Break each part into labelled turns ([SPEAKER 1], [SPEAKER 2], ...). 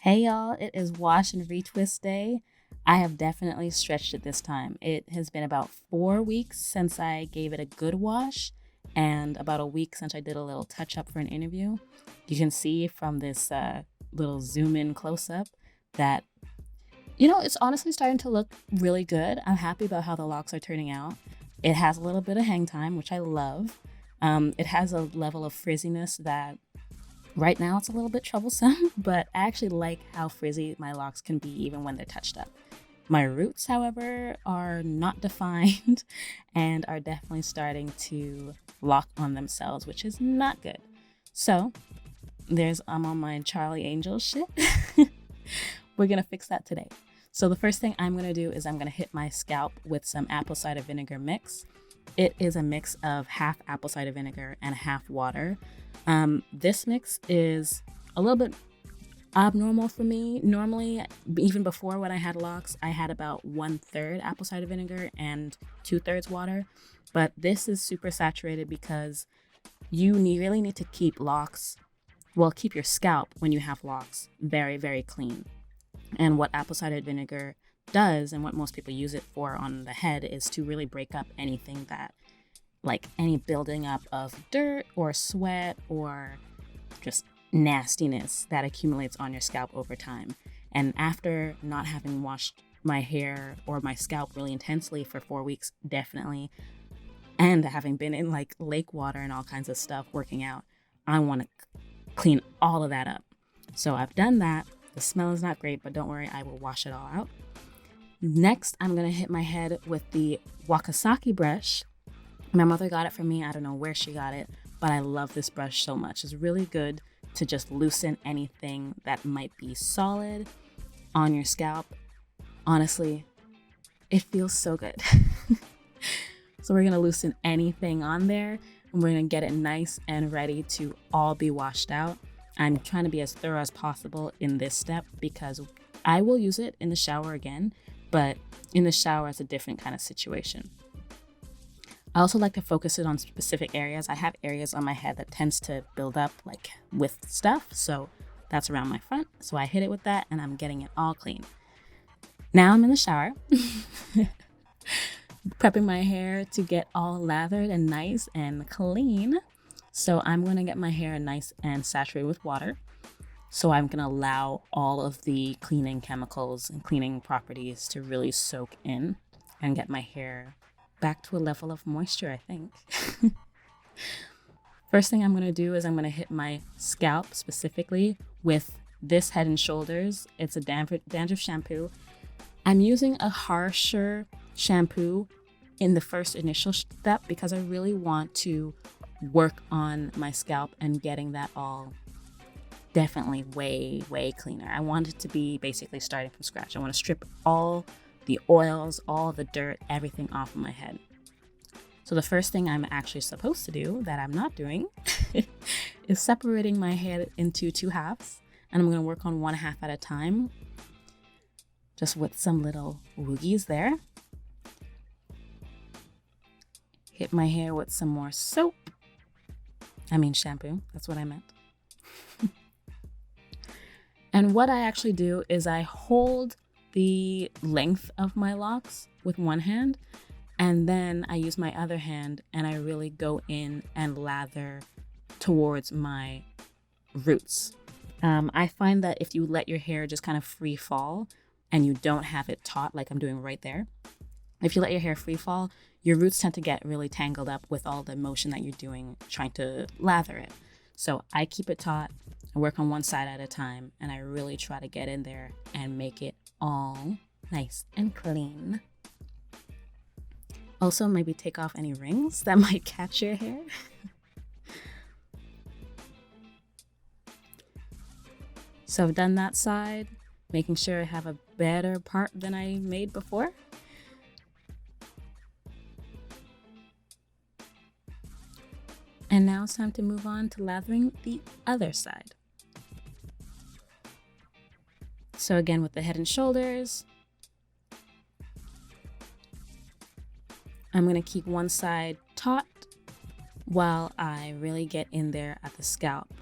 [SPEAKER 1] Hey y'all, it is wash and retwist day. I have definitely stretched it this time. It has been about 4 weeks since I gave it a good wash and about a week since I did a little touch up for an interview. You can see from this little zoom in close up that, it's honestly starting to look really good. I'm happy about how the locks are turning out. It has a little bit of hang time, which I love. It has a level of frizziness that right now it's a little bit troublesome, but I actually like how frizzy my locks can be even when they're touched up. My roots, however, are not defined and are definitely starting to lock on themselves, which is not good. So I'm on my Charlie Angel shit. We're gonna fix that today. So the first thing I'm gonna do is I'm gonna hit my scalp with some apple cider vinegar mix. It is a mix of half apple cider vinegar and half water. This mix is a little bit abnormal for me. Normally, even before when I had locks, I had about 1/3 apple cider vinegar and 2/3 water. But this is super saturated because really need to keep keep your scalp when you have locks very, very clean. And what apple cider vinegar does, and what most people use it for on the head, is to really break up anything that, like any building up of dirt or sweat or just nastiness that accumulates on your scalp over time. And after not having washed my hair or my scalp really intensely for 4 weeks, definitely, and having been in like lake water and all kinds of stuff working out, I want to clean all of that up. So I've done that. The smell is not great, but don't worry, I will wash it all out. Next, I'm going to hit my head with the Wakasaki brush. My mother got it for me. I don't know where she got it, but I love this brush so much. It's really good to just loosen anything that might be solid on your scalp. Honestly, it feels so good. So we're going to loosen anything on there, and we're going to get it nice and ready to all be washed out. I'm trying to be as thorough as possible in this step because I will use it in the shower again, but in the shower it's a different kind of situation. I also like to focus it on specific areas. I have areas on my head that tends to build up like with stuff, so that's around my front. So I hit it with that and I'm getting it all clean. Now I'm in the shower, prepping my hair to get all lathered and nice and clean. So I'm going to get my hair nice and saturated with water. So I'm going to allow all of the cleaning chemicals and cleaning properties to really soak in and get my hair back to a level of moisture, I think. First thing I'm going to do is I'm going to hit my scalp specifically with this Head and Shoulders. It's a dandruff shampoo. I'm using a harsher shampoo in the first initial step because I really want to work on my scalp and getting that all definitely way, way cleaner. I want it to be basically starting from scratch. I want to strip all the oils, all the dirt, everything off of my head. So the first thing I'm actually supposed to do that I'm not doing is separating my head into two halves. And I'm going to work on one half at a time, just with some little woogies there. Hit my hair with some more shampoo. That's what I meant. And what I actually do is I hold the length of my locks with one hand, and then I use my other hand and I really go in and lather towards my roots. I find that if you let your hair just kind of free fall and you don't have it taut like I'm doing right there, if you let your hair free fall, your roots tend to get really tangled up with all the motion that you're doing trying to lather it. So I keep it taut, I work on one side at a time, and I really try to get in there and make it all nice and clean. Also, maybe take off any rings that might catch your hair. So I've done that side, making sure I have a better part than I made before. And now it's time to move on to lathering the other side. So again, with the Head and Shoulders, I'm going to keep one side taut while I really get in there at the scalp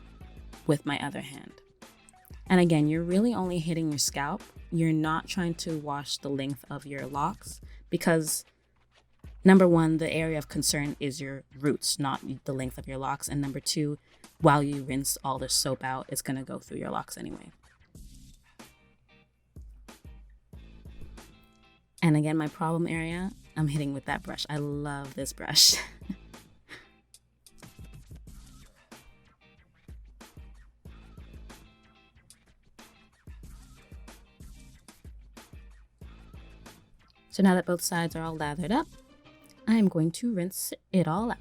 [SPEAKER 1] with my other hand. And again, you're really only hitting your scalp. You're not trying to wash the length of your locks because number one, the area of concern is your roots, not the length of your locks. And number two, while you rinse all the soap out, it's going to go through your locks anyway. And again, my problem area, I'm hitting with that brush. I love this brush. So now that both sides are all lathered up, I am going to rinse it all out.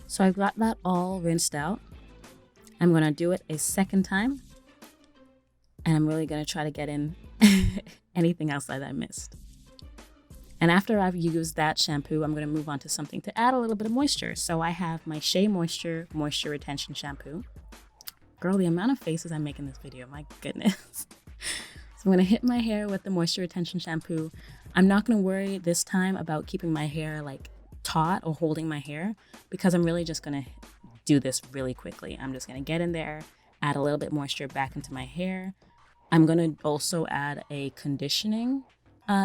[SPEAKER 1] So I've got that all rinsed out. I'm going to do it a second time. And I'm really going to try to get in anything else that I missed. And after I've used that shampoo, I'm going to move on to something to add a little bit of moisture. So I have my Shea Moisture Moisture Retention Shampoo. Girl, the amount of faces I make in this video, my goodness. So I'm going to hit my hair with the Moisture Retention Shampoo. I'm not going to worry this time about keeping my hair like taut or holding my hair because I'm really just going to do this really quickly. I'm just going to get in there, add a little bit moisture back into my hair. I'm going to also add a conditioning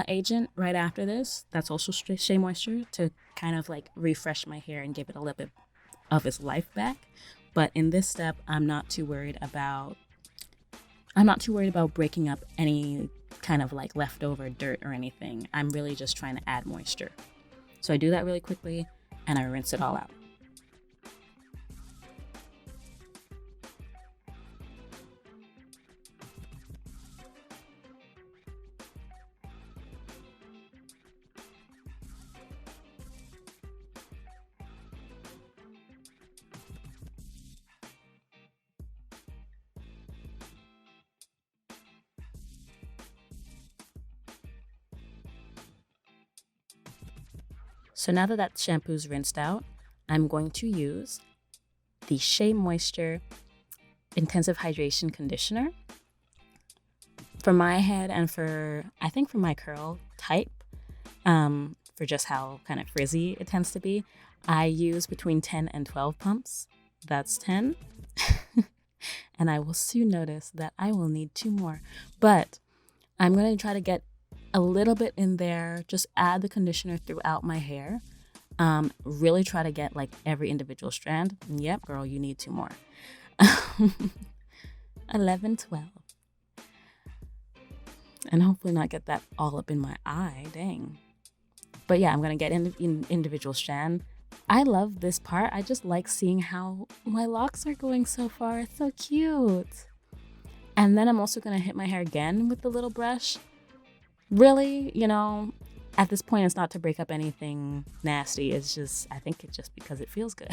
[SPEAKER 1] agent right after this. That's also Shea Moisture to kind of like refresh my hair and give it a little bit of its life back. But in this step, I'm not too worried about breaking up any kind of like leftover dirt or anything. I'm really just trying to add moisture. So I do that really quickly and I rinse it all out. So now that that shampoo's rinsed out, I'm going to use the Shea Moisture Intensive Hydration Conditioner. For my head and for my curl type, for just how kind of frizzy it tends to be, I use between 10 and 12 pumps. That's 10. And I will soon notice that I will need 2 more. But I'm going to try to get a little bit in there, just add the conditioner throughout my hair. Really try to get like every individual strand. Yep, girl, you need 2 more. 11, 12. And hopefully not get that all up in my eye, dang. But yeah, I'm going to get in individual strand. I love this part. I just like seeing how my locks are going so far. It's so cute. And then I'm also going to hit my hair again with the little brush. Really, at this point, it's not to break up anything nasty. It's just, I think it's just because it feels good.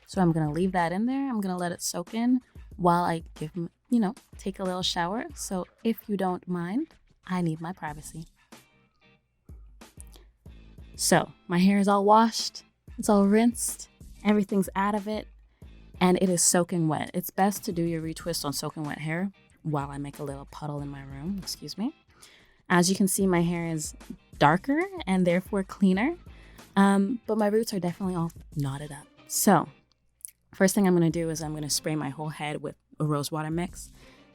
[SPEAKER 1] So I'm going to leave that in there. I'm going to let it soak in while I take a little shower. So if you don't mind, I need my privacy. So my hair is all washed. It's all rinsed. Everything's out of it. And it is soaking wet. It's best to do your retwist on soaking wet hair while I make a little puddle in my room. Excuse me. As you can see, my hair is darker and therefore cleaner. But my roots are definitely all knotted up. So first thing I'm going to do is I'm going to spray my whole head with a rose water mix.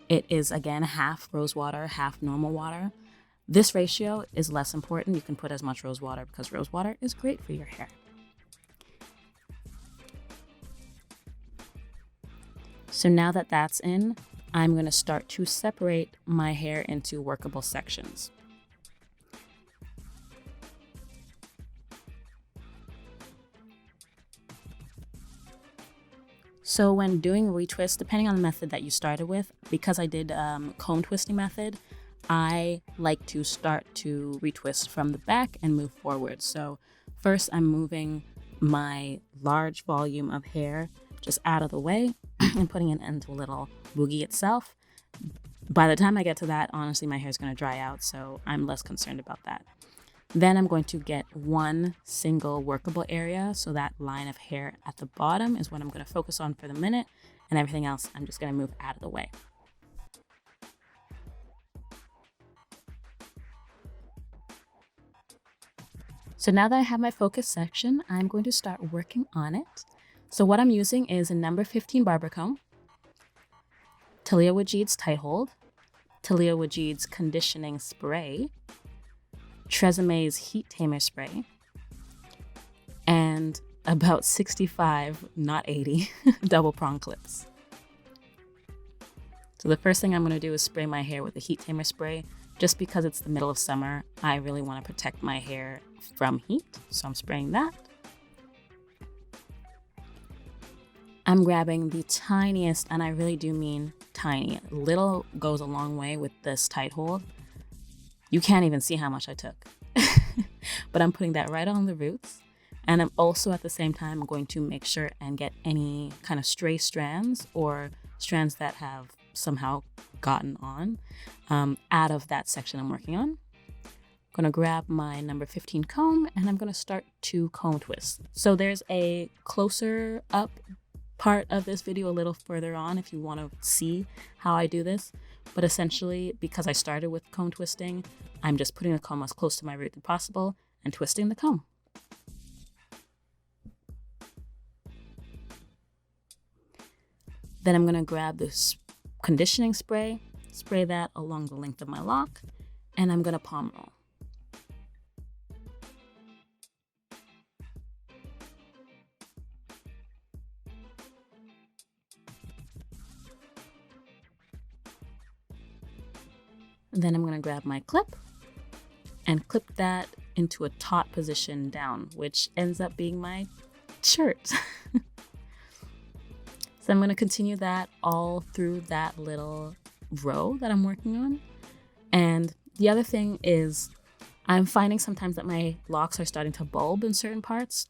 [SPEAKER 1] It is, again, half rose water, half normal water. This ratio is less important. You can put as much rose water because rose water is great for your hair. So now that that's in, I'm going to start to separate my hair into workable sections. So when doing retwist, depending on the method that you started with, because I did comb twisting method, I like to start to retwist from the back and move forward. So first I'm moving my large volume of hair just out of the way and putting it into a little boogie itself. By the time I get to that, honestly, my hair is going to dry out, so I'm less concerned about that. Then I'm going to get one single workable area. So that line of hair at the bottom is what I'm going to focus on for the minute, and everything else I'm just going to move out of the way. So now that I have my focus section, I'm going to start working on it. So what I'm using is a number 15 Barber Comb, Taliah Waajid's Tight Hold, Taliah Waajid's Conditioning Spray, Tresemmé's Heat Tamer Spray, and about 65, not 80, double prong clips. So the first thing I'm going to do is spray my hair with the Heat Tamer Spray. Just because it's the middle of summer, I really want to protect my hair from heat, so I'm spraying that. I'm grabbing the tiniest, and I really do mean tiny. Little goes a long way with this tight hold. You can't even see how much I took. But I'm putting that right on the roots. And I'm also at the same time going to make sure and get any kind of stray strands or strands that have somehow gotten on out of that section I'm working on. I'm going to grab my number 15 comb and I'm going to start to comb twist. So there's a closer up part of this video a little further on if you want to see how I do this. But essentially, because I started with comb twisting, I'm just putting the comb as close to my root as possible and twisting the comb. Then I'm going to grab this conditioning spray, spray that along the length of my lock, and I'm going to palm roll. Then I'm going to grab my clip and clip that into a taut position down, which ends up being my shirt. So I'm going to continue that all through that little row that I'm working on. And the other thing is I'm finding sometimes that my locks are starting to bulb in certain parts.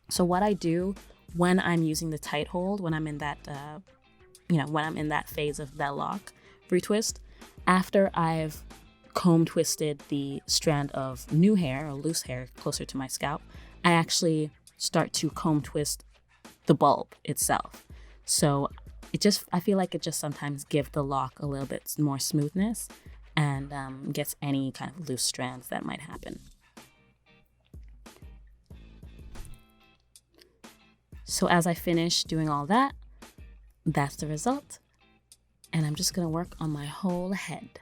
[SPEAKER 1] So what I do when I'm using the tight hold, when I'm in that, when I'm in that phase of that lock retwist, after I've comb twisted the strand of new hair or loose hair closer to my scalp, I actually start to comb twist the bulb itself. So I feel like it just sometimes gives the lock a little bit more smoothness and gets any kind of loose strands that might happen. So as I finish doing all that, that's the result. And I'm just going to work on my whole head.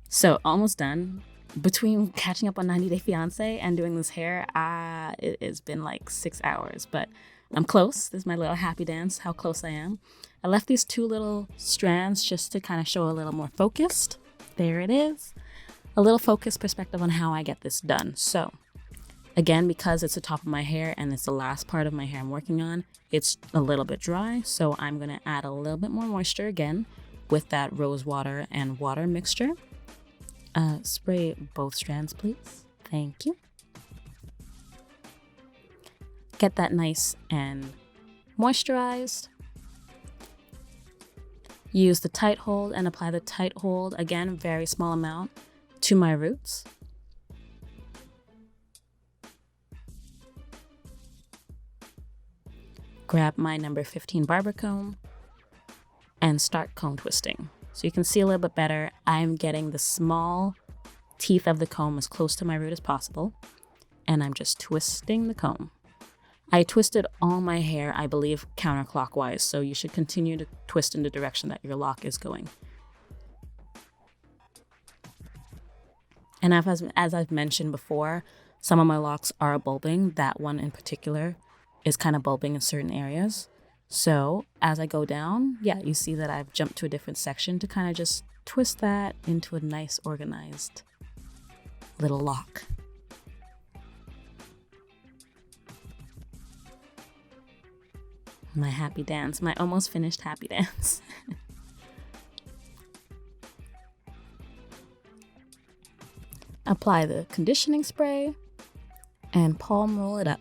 [SPEAKER 1] So almost done. Between catching up on 90 Day Fiancé and doing this hair, it's been like 6 hours, but I'm close. This is my little happy dance, how close I am. I left these two little strands just to kind of show a little more focused. There it is. A little focused perspective on how I get this done. So again, because it's the top of my hair and it's the last part of my hair I'm working on, it's a little bit dry. So I'm going to add a little bit more moisture again with that rose water and water mixture. Spray both strands, please. Thank you. Get that nice and moisturized. Use the tight hold and apply the tight hold, again, very small amount, to my roots. Grab my number 15 Barber Comb and start comb twisting. So you can see a little bit better. I'm getting the small teeth of the comb as close to my root as possible. And I'm just twisting the comb. I twisted all my hair, I believe, counterclockwise. So you should continue to twist in the direction that your lock is going. And as I've mentioned before, some of my locks are bulbing. That one in particular is kind of bulbing in certain areas. So as I go down, yeah, you see that I've jumped to a different section to kind of just twist that into a nice organized little lock. My happy dance, my almost finished happy dance. Apply the conditioning spray and palm roll it up.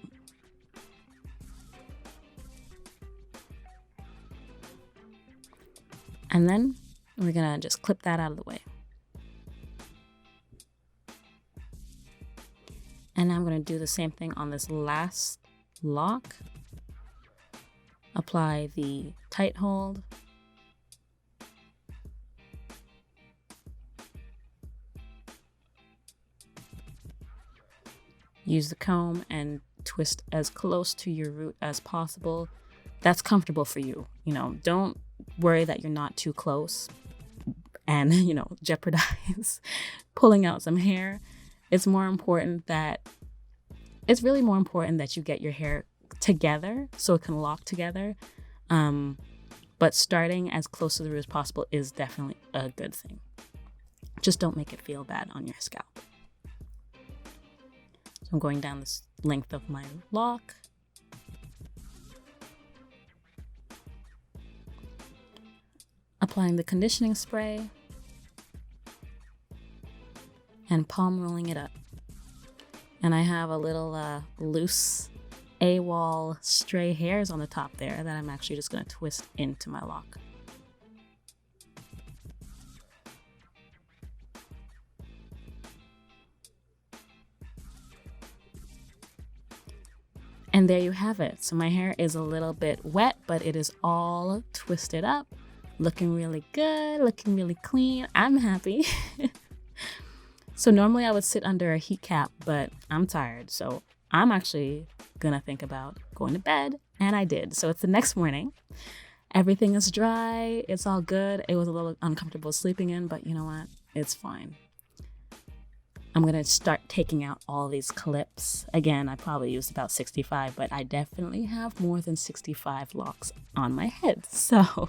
[SPEAKER 1] And then we're gonna just clip that out of the way. And I'm gonna do the same thing on this last lock. Apply the tight hold. Use the comb and twist as close to your root as possible. That's comfortable for you. You know, don't worry that you're not too close and, you know, jeopardize pulling out some hair. It's really more important that you get your hair together so it can lock together. But starting as close to the root as possible is definitely a good thing. Just don't make it feel bad on your scalp. So I'm going down this length of my lock. Applying the conditioning spray and palm rolling it up. And I have a little loose AWOL stray hairs on the top there that I'm actually just going to twist into my lock. And there you have it. So my hair is a little bit wet, but it is all twisted up, looking really good, looking really clean. I'm happy. So normally I would sit under a heat cap, but I'm tired. So I'm actually gonna think about going to bed, and I did. So it's the next morning. Everything is dry. It's all good. It was a little uncomfortable sleeping in, but you know what? It's fine. I'm gonna start taking out all these clips. Again, I probably used about 65, but I definitely have more than 65 locks on my head. So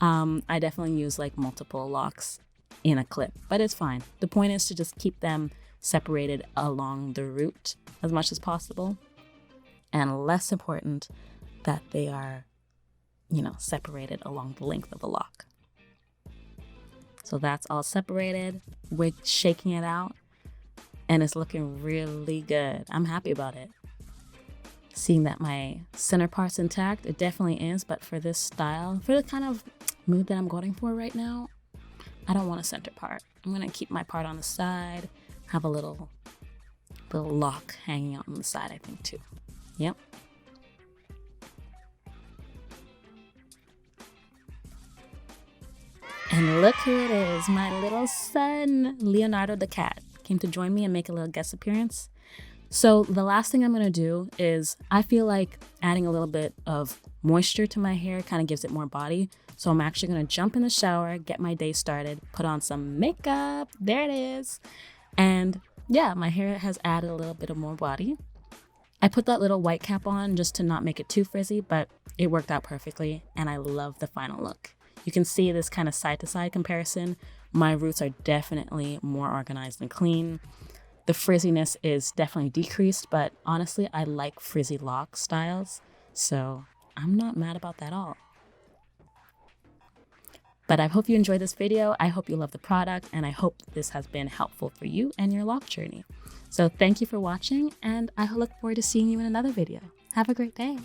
[SPEAKER 1] I definitely use like multiple locks in a clip, but it's fine. The point is to just keep them separated along the root as much as possible, and less important that they are, you know, separated along the length of the lock. So that's all separated. We're shaking it out and it's looking really good. I'm happy about it. Seeing that my center part's intact, it definitely is, but for this style, for the kind of mood that I'm going for right now, I don't want a center part. I'm gonna keep my part on the side, have a little lock hanging out on the side, I think too. Yep. And look who it is, my little son, Leonardo the cat, came to join me and make a little guest appearance. So the last thing I'm gonna do is, I feel like adding a little bit of moisture to my hair kind of gives it more body. So I'm actually gonna jump in the shower, get my day started, put on some makeup, there it is. And yeah, my hair has added a little bit of more body. I put that little white cap on just to not make it too frizzy, but it worked out perfectly and I love the final look. You can see this kind of side to side comparison. My roots are definitely more organized and clean. The frizziness is definitely decreased, but honestly, I like frizzy lock styles, so I'm not mad about that at all. But I hope you enjoyed this video. I hope you love the product, and I hope this has been helpful for you and your lock journey. So thank you for watching, and I look forward to seeing you in another video. Have a great day.